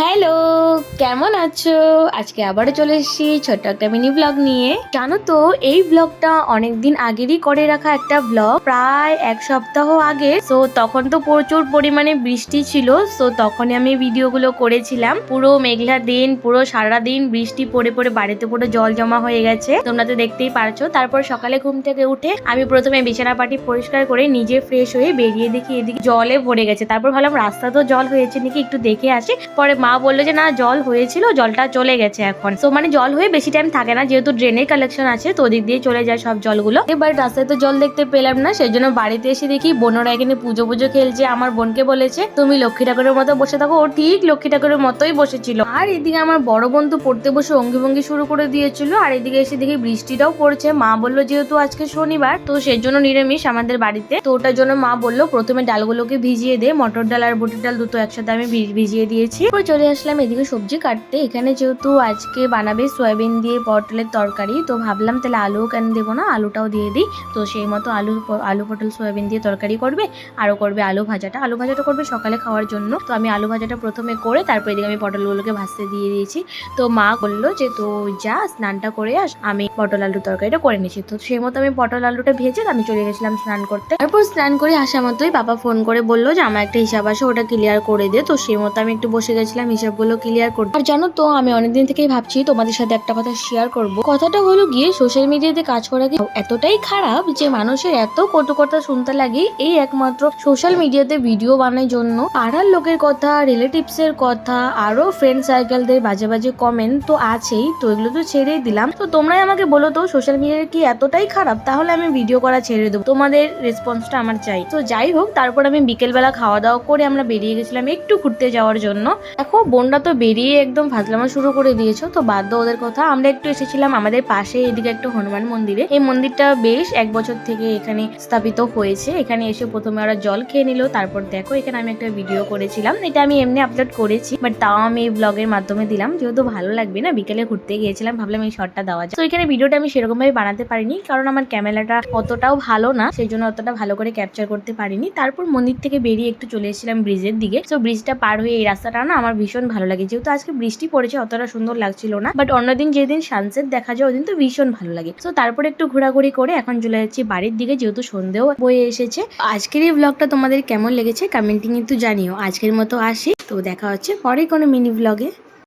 Hello, কেমন আছো? আজকে আবারও চলে এসেছি ছোট্ট একটা মিনি ব্লগ নিয়ে। জানো তো এই ব্লগটা অনেকদিন আগেরই করে রাখা একটা ব্লগ, প্রায় এক সপ্তাহ আগে। সো তখন তো প্রচুর পরিমাণে বৃষ্টি ছিল, সো তখনই আমি ভিডিওগুলো করেছিলাম। পুরো মেঘলা দিন, পুরো সারা দিন বৃষ্টি পড়ে পড়ে বাড়িতে পুরো জল জমা হয়ে গেছে, তোমরা তো দেখতেই পারছো। তারপর সকালে ঘুম থেকে উঠে আমি প্রথমে বিছানা পাটি পরিষ্কার করে নিজে ফ্রেশ হয়ে বেরিয়ে দেখি এদিকে জলে ভরে গেছে। তারপর ভাবলাম রাস্তা তো জল হয়েছে নাকি একটু দেখে আসি। পরে মা বললো যে না, জল হয়েছিল, জলটা চলে গেছে এখন। তো মানে জল হয়ে বেশি টাইম থাকে না, যেহেতু ড্রেনের কালেকশন আছে তো ওদিক দিয়ে চলে যায় সব জলগুলো। এবার রাস্তায় তো জল দেখতে পেলাম না, সেই জন্য বাড়িতে এসে দেখি বোনরা এখানে পুজো পুজো খেলছে। আমার বোনকে বলেছে তুমি লক্ষ্মী ঠাকুরের মতো বসে থাকো, ও ঠিক লক্ষ্মী ঠাকুরের মতোই বসেছিল। আর এদিকে আমার বড় বোন তো পড়তে বসে অঙ্গি ভঙ্গি শুরু করে দিয়েছিল। আর এদিকে এসে দেখি বৃষ্টিটাও পড়ছে। মা বললো যেহেতু আজকে শনিবার তো সেই জন্য নিরামিষ আমাদের বাড়িতে, তো ওটার জন্য মা বললো প্রথমে ডালগুলোকে ভিজিয়ে দে। মটর ডাল আর বুটের ডাল দুটো একসাথে আমি ভিজিয়ে দিয়েছি। চলে আসলাম এদিকে সবজি কাটতে। এখানে যেহেতু আজকে বানাবে সয়াবিন দিয়ে পটলের তরকারি, তো ভাবলাম তাহলে আলুও কেন দেবো না, আলুটাও দিয়ে দিই। তো সেই মতো আলু পটল সয়াবিন দিয়ে তরকারি করবে, আরও করবে আলু ভাজাটা করবে সকালে খাওয়ার জন্য। তো আমি আলু ভাজাটা প্রথমে করে তারপর এদিকে আমি পটলগুলোকে ভাজতে দিয়ে দিয়েছি। তো মা বললো যে তো যা স্নানটা করে আস, আমি পটল আলু তরকারিটা করে নিয়েছি। তো সেই মতো আমি পটল আলুটা ভেজে আমি চলে গেছিলাম স্নান করতে। তারপর স্নান করে আসা মতোই বাবা ফোন করে বললো যে আমার একটা হিসাব আছে, ওটা ক্লিয়ার করে দে। তো সেই মতো আমি একটু বসে গেছিলাম হিসাবগুলো ক্লিয়ার করতে। আর জানো তো আমি অনেকদিন থেকেই ভাবছি তোমাদের সাথে একটা কথা শেয়ার করব। কথাটা হলো গিয়ে সোশ্যাল মিডিয়াতে কাজ করা কি এতটাই খারাপ যে মানুষের এত কটু কথা শুনতে লাগে এই একমাত্র সোশ্যাল মিডিয়াতে ভিডিও বানানোর জন্য। পাড়ার লোকের কথা, রিলেটিভস এর কথা, আরো ফ্রেন্ড সার্কেলদের বাজে বাজে কমেন্ট তো আছেই। তো এগুলো তো ছেড়েই দিলাম। তো তোমরাই আমাকে বলো তো সোশ্যাল মিডিয়া কি এতটাই খারাপ? তাহলে আমি ভিডিও করা ছেড়ে দেবো, তোমাদের রেসপন্সটা আমার চাই। তো যাই হোক, তারপর আমি বিকেলবেলা খাওয়া দাওয়া করে আমরা বেরিয়ে গেছিলাম একটু ঘুরতে যাওয়ার জন্য। দেখো বোনরা তো বেরিয়ে একদম ফাজলামা শুরু করে দিয়েছো, তো বাধ্য ওদের কথা। আমরা একটু এসেছিলাম আমাদের পাশে এদিকে একটা হনুমান মন্দিরে। এই মন্দিরটা বেশ 1 বছর থেকে এখানে স্থাপিত হয়েছে। এখানে এসে প্রথমে ওরা জল খেয়ে নিল, তারপর দেখো এখানে আমি একটা ভিডিও করেছিলাম, এটা আমি এমনি আপলোড করেছি, বাট তাও আমি এই ব্লগের মাধ্যমে দিলাম, যেহেতু ভালো লাগবে না। বিকেলে ঘুরতে গিয়েছিলাম, ভাবলাম এই শর্টটা দেওয়া যায়। তো এখানে ভিডিওটা আমি সেরকম ভাবে বানাতে পারিনি, কারণ আমার ক্যামেরাটা অতটাও ভালো না, সেই জন্য অতটা ভালো করে ক্যাপচার করতে পারিনি। তারপর মন্দির থেকে বেরিয়ে একটু চলে এসেছিলাম ব্রিজের দিকে। তো ব্রিজটা পার হয়ে এই রাস্তাটা না আমার ভীষণ ভালো লাগে, যেহেতু আজকে বৃষ্টি পড়েছে অতটা সুন্দর লাগছিল না, বাট অন্যদিন যেদিন সানসেট দেখা যায় ওদিন তো ভীষণ ভালো লাগে। তো তারপরে একটু ঘোরাঘুরি করে এখন চলে যাচ্ছি বাড়ির দিকে, যেহেতু সন্ধ্যেও বয়ে এসেছে। আজকের এই ব্লগটা তোমাদের কেমন লেগেছে কমেন্টিং কিন্তু জানিও। আজকের মতো আসি, তো দেখা হচ্ছে পরে কোনো মিনি ব্লগে।